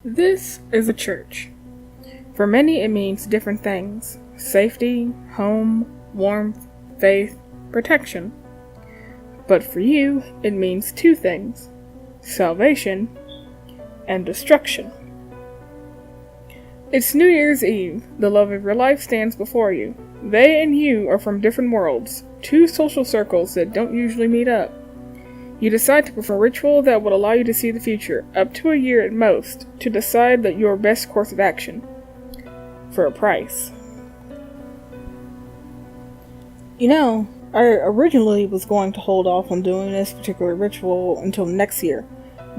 This is a church. For many, it means different things: safety, home, warmth, faith, protection. But for you, it means two things: salvation and destruction. It's New Year's Eve. The love of your life stands before you. They and you are from different worlds, two social circles that don't usually meet up. You decide to perform a ritual that will allow you to see the future, up to a year at most, to decide that your best course of action. For a price. You know, I originally was going to hold off on doing this particular ritual until next year,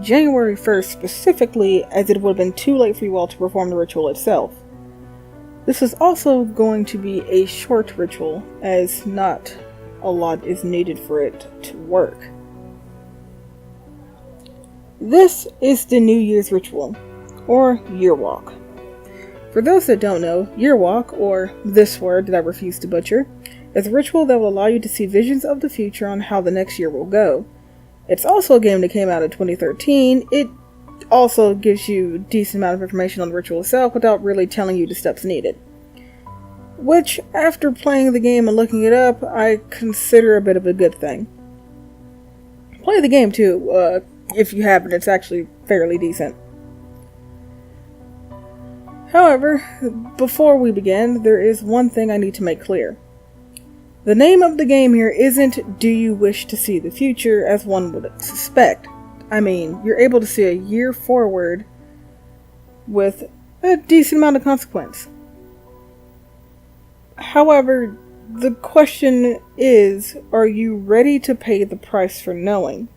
January 1st specifically, as it would have been too late for you all to perform the ritual itself. This is also going to be a short ritual, as not a lot is needed for it to work. This is the New Year's ritual, or Year Walk. For those that don't know, Year Walk, or this word that I refuse to butcher, is a ritual that will allow you to see visions of the future on how the next year will go. It's also a game that came out in 2013. It also gives you a decent amount of information on the ritual itself without really telling you the steps needed. Which, after playing the game and looking it up, I consider a bit of a good thing. Play the game too, if you haven't. It's actually fairly decent. However, before we begin, there is one thing I need to make clear. The name of the game here isn't Do You Wish to See the Future, as one would suspect. I mean, you're able to see a year forward with a decent amount of consequence. However, the question is, are you ready to pay the price for knowing?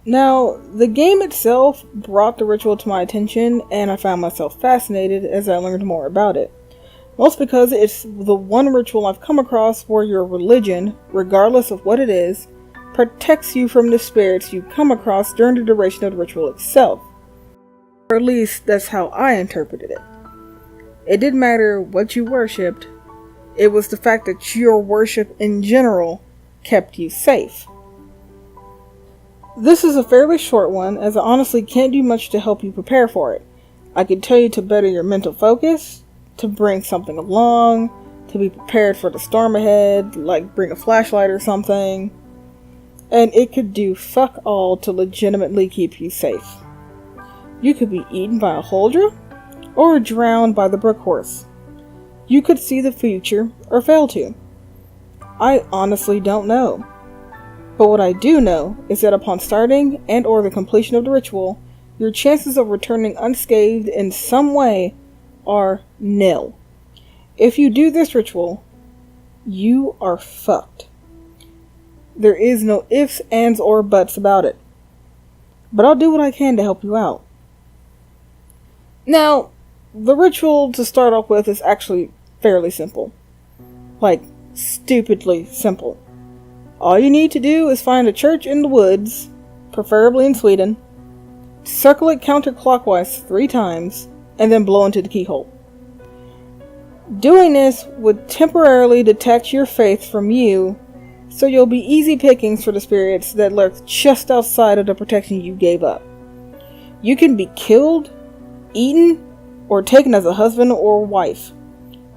Now, the game itself brought the ritual to my attention, and I found myself fascinated as I learned more about it. Most because it's the one ritual I've come across where your religion, regardless of what it is, protects you from the spirits you come across during the duration of the ritual itself. Or at least, that's how I interpreted it. It didn't matter what you worshipped, it was the fact that your worship in general kept you safe. This is a fairly short one, as I honestly can't do much to help you prepare for it. I can tell you to better your mental focus, to bring something along, to be prepared for the storm ahead, like bring a flashlight or something. And it could do fuck all to legitimately keep you safe. You could be eaten by a Huldra, or drowned by the Brook Horse. You could see the future, or fail to. I honestly don't know. But what I do know is that upon starting and or the completion of the ritual, your chances of returning unscathed in some way are nil. If you do this ritual, you are fucked. There is no ifs, ands, or buts about it. But I'll do what I can to help you out. Now, the ritual to start off with is actually fairly simple. Like, stupidly simple. All you need to do is find a church in the woods, preferably in Sweden, circle it counterclockwise 3 times, and then blow into the keyhole. Doing this would temporarily detach your faith from you, so you'll be easy pickings for the spirits that lurk just outside of the protection you gave up. You can be killed, eaten, or taken as a husband or wife.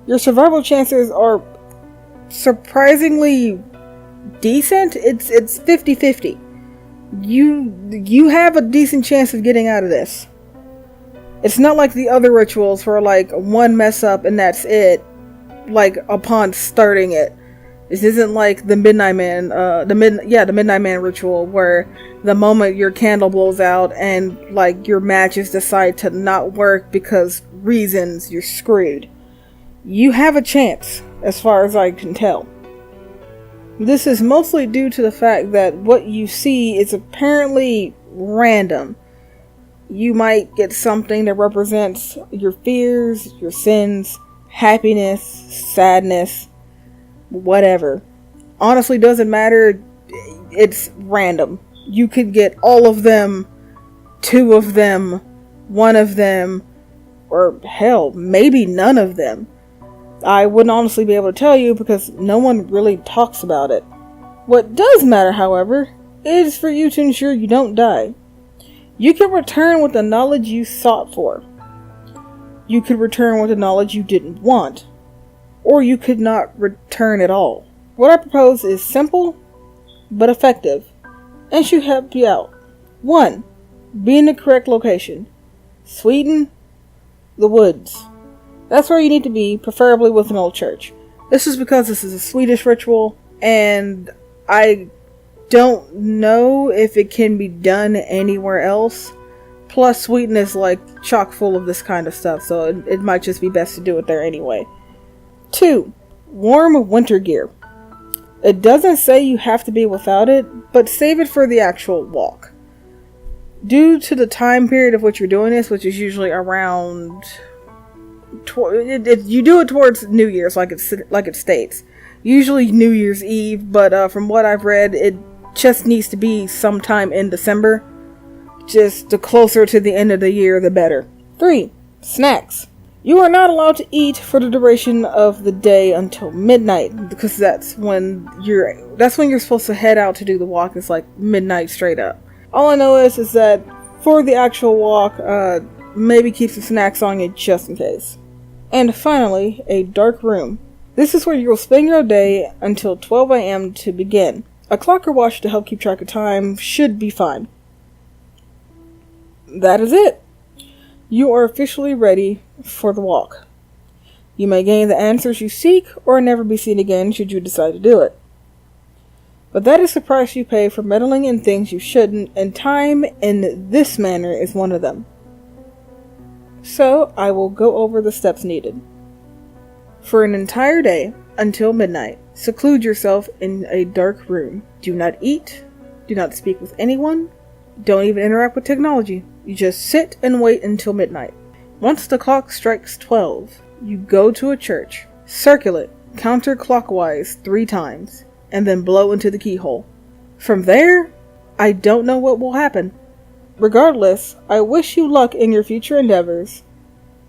Your survival chances are surprisingly decent. It's 50-50. You have a decent chance of getting out of this. It's not like the other rituals where like one mess up and that's it, like upon starting it. This isn't like the Midnight Man, the Midnight Man ritual, where the moment your candle blows out and like your matches decide to not work because reasons, you're screwed. You have a chance, as far as I can tell. This is mostly due to the fact that what you see is apparently random. You might get something that represents your fears, your sins, happiness, sadness, whatever. Honestly, doesn't matter. It's random. You could get all of them, 2 of them, 1 of them, or hell, maybe none of them. I wouldn't honestly be able to tell you because no one really talks about it. What does matter, however, is for you to ensure you don't die. You can return with the knowledge you sought for. You could return with the knowledge you didn't want. Or you could not return at all. What I propose is simple, but effective, and should help you out. 1. Be in the correct location. Sweden, the woods. That's where you need to be, preferably with an old church. This is because this is a Swedish ritual, and I don't know if it can be done anywhere else. Plus, Sweden is like chock full of this kind of stuff, so it might just be best to do it there anyway. 2. Warm winter gear. It doesn't say you have to be without it, but save it for the actual walk. Due to the time period of which you're doing this, which is usually around... you do it towards New Year's, like it states. Usually New Year's Eve, but from what I've read, it just needs to be sometime in December. Just the closer to the end of the year, the better. 3. Snacks. You are not allowed to eat for the duration of the day until midnight, because that's when you're supposed to head out to do the walk. It's like midnight straight up. All I know is that for the actual walk, maybe keep some snacks on you just in case. And finally, a dark room. This is where you will spend your day until 12 a.m. to begin. A clock or watch to help keep track of time should be fine. That is it. You are officially ready for the walk. You may gain the answers you seek or never be seen again should you decide to do it. But that is the price you pay for meddling in things you shouldn't, and time in this manner is one of them. So, I will go over the steps needed. For an entire day, until midnight, seclude yourself in a dark room. Do not eat. Do not speak with anyone. Don't even interact with technology. You just sit and wait until midnight. Once the clock strikes 12, you go to a church, circle it counterclockwise 3 times, and then blow into the keyhole. From there, I don't know what will happen. Regardless, I wish you luck in your future endeavors.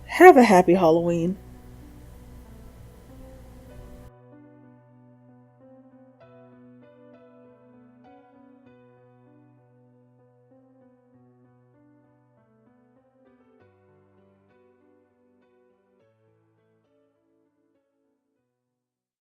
Have a happy Halloween.